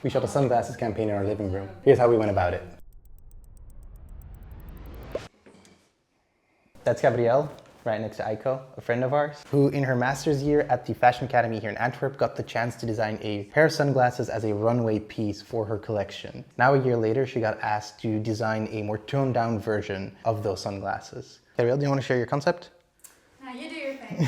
We shot a sunglasses campaign in our living room. Here's how we went about it. That's Gabrielle, right next to Aiko, a friend of ours, who in her master's year at the Fashion Academy here in Antwerp got the chance to design a pair of sunglasses as a runway piece for her collection. Now a year later, she got asked to design a more toned down version of those sunglasses. Gabrielle, do you want to share your concept? You do your thing.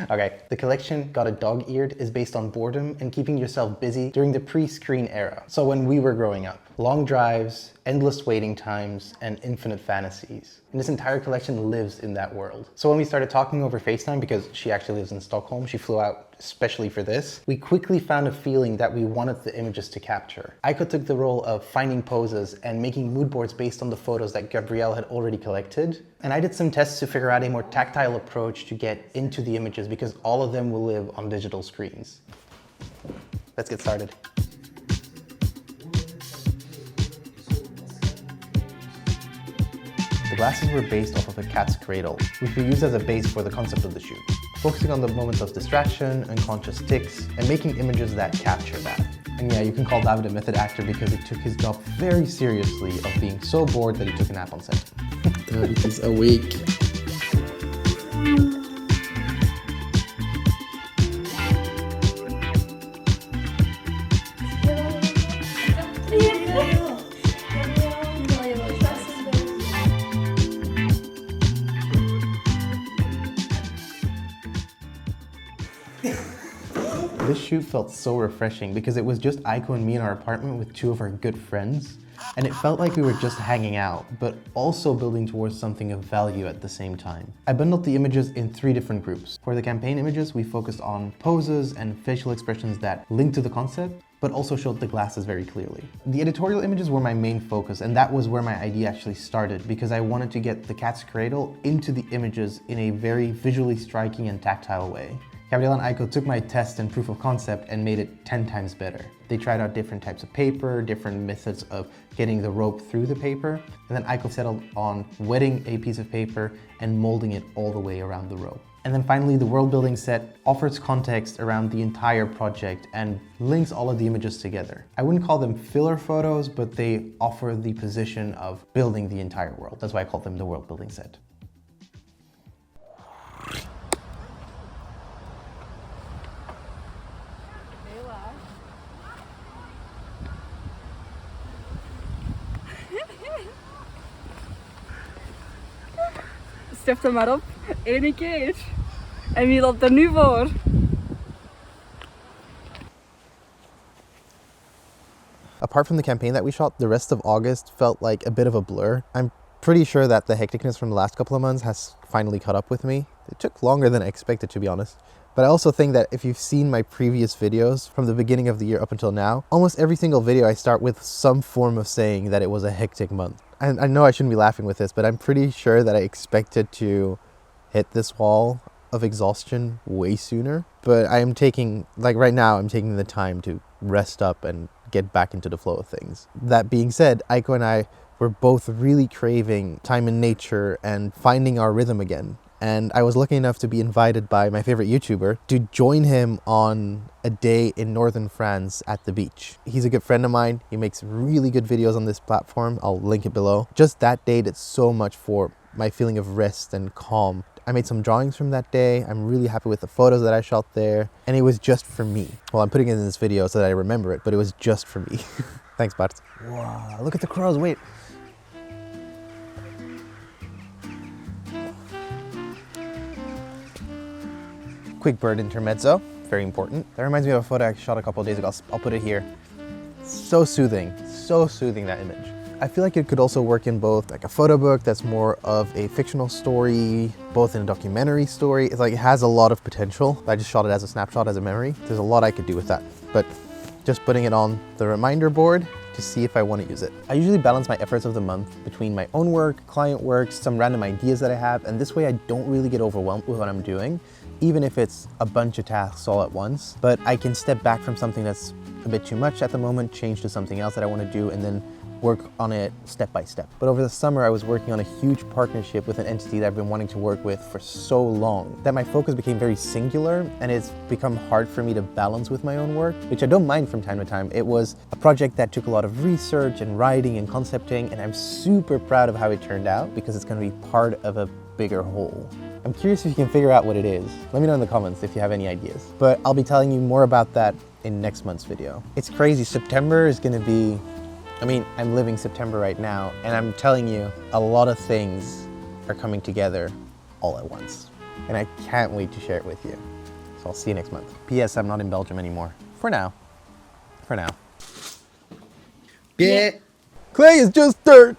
Okay, the collection, Got It Dog-Eared, is based on boredom and keeping yourself busy during the pre-screen era. So when we were growing up. Long drives, endless waiting times, and infinite fantasies. And this entire collection lives in that world. So when we started talking over FaceTime, because she actually lives in Stockholm, she flew out especially for this, we quickly found a feeling that we wanted the images to capture. Aiko took the role of finding poses and making mood boards based on the photos that Gabrielle had already collected. And I did some tests to figure out a more tactile approach to get into the images because all of them will live on digital screens. Let's get started. The glasses were based off of a cat's cradle, which we used as a base for the concept of the shoot, focusing on the moments of distraction, unconscious tics, and making images that capture that. And yeah, you can call David a method actor because he took his job very seriously of being so bored that he took a nap on set. David is awake. This shoot felt so refreshing because it was just Aiko and me in our apartment with two of our good friends. And it felt like we were just hanging out, but also building towards something of value at the same time. I bundled the images in 3 different groups. For the campaign images, we focused on poses and facial expressions that linked to the concept, but also showed the glasses very clearly. The editorial images were my main focus, and that was where my idea actually started because I wanted to get the cat's cradle into the images in a very visually striking and tactile way. Gabrielle and Aiko took my test and proof of concept and made it 10 times better. They tried out different types of paper, different methods of getting the rope through the paper, and then Aiko settled on wetting a piece of paper and molding it all the way around the rope. And then finally, the world building set offers context around the entire project and links all of the images together. I wouldn't call them filler photos, but they offer the position of building the entire world. That's why I call them the world building set. Stef er maar op, 1 keer. En wie loopt er nu voor? Apart from the campaign that we shot, the rest of August felt like a bit of a blur. I'm pretty sure that the hecticness from the last couple of months has finally caught up with me. It took longer than I expected, to be honest. But I also think that if you've seen my previous videos from the beginning of the year up until now, almost every single video I start with some form of saying that it was a hectic month. I know I shouldn't be laughing with this, but I'm pretty sure that I expected to hit this wall of exhaustion way sooner. But I am taking, like right now, I'm taking the time to rest up and get back into the flow of things. That being said, Aiko and I were both really craving time in nature and finding our rhythm again. And I was lucky enough to be invited by my favorite YouTuber to join him on a day in northern France at the beach. He's a good friend of mine. He makes really good videos on this platform. I'll link it below. Just that day did so much for my feeling of rest and calm. I made some drawings from that day. I'm really happy with the photos that I shot there. And it was just for me. Well, I'm putting it in this video so that I remember it, but it was just for me. Thanks, Bart. Wow, look at the crows, wait. Quick bird intermezzo, very important. That reminds me of a photo I shot a couple of days ago. I'll put it here. So soothing that image. I feel like it could also work in both like a photo book that's more of a fictional story, both in a documentary story. It's like it has a lot of potential. I just shot it as a snapshot, as a memory. There's a lot I could do with that, but just putting it on the reminder board to see if I want to use it. I usually balance my efforts of the month between my own work, client work, some random ideas that I have, and this way I don't really get overwhelmed with what I'm doing, even if it's a bunch of tasks all at once. But I can step back from something that's a bit too much at the moment, change to something else that I want to do, and then work on it step by step. But over the summer, I was working on a huge partnership with an entity that I've been wanting to work with for so long that my focus became very singular, and it's become hard for me to balance with my own work, which I don't mind from time to time. It was a project that took a lot of research and writing and concepting, and I'm super proud of how it turned out because it's going to be part of a bigger whole. I'm curious if you can figure out what it is. Let me know in the comments if you have any ideas. But I'll be telling you more about that in next month's video. It's crazy. September is going to be, I'm living September right now, and I'm telling you, a lot of things are coming together all at once. And I can't wait to share it with you. So I'll see you next month. P.S. I'm not in Belgium anymore. For now. For now. Yeah. Clay is just dirt.